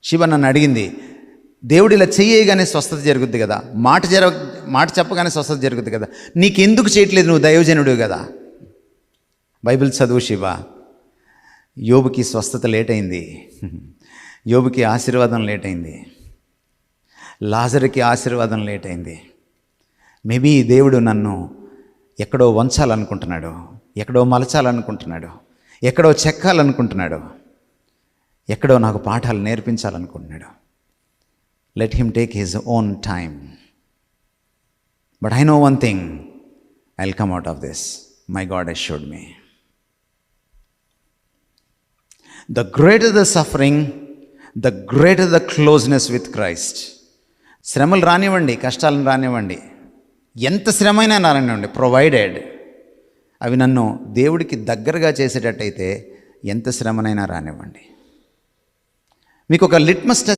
శివ నన్ను అడిగింది, దేవుడు ఇలా చెయ్యగానే స్వస్థత జరుగుద్ది కదా, మాట చెప్పగానే స్వస్థత జరుగుద్ది కదా, నీకెందుకు చేయట్లేదు, నువ్వు దైవజనుడు కదా. బైబిల్ చదువు శివ. యోబుకి స్వస్థత లేట్ అయింది, యోబుకి ఆశీర్వాదం లేట్ అయింది, లాజరుకి ఆశీర్వాదం లేట్ అయింది. మేబీ దేవుడు నన్ను ఎక్కడో వంచాలనుకుంటున్నాడు, ఎక్కడో మలచాలనుకుంటున్నాడు, ఎక్కడో చెక్కాలనుకుంటున్నాడు, ఎక్కడో నాకు పాఠాలు నేర్పించాలనుకుంటున్నాడు. Let him take his own time. But I know one thing, I will come out of this. My God assured me. The greater the suffering, the greater the closeness with Christ. శ్రమలు రానివ్వండి, కష్టాలను రానివ్వండి, ఎంత శ్రమైనా రానివ్వండి, provided అవి నన్ను దేవుడికి దగ్గరగా చేసేటట్టయితే ఎంత శ్రమనైనా రానివ్వండి. మీకు ఒక లిట్మస్ టెస్ట్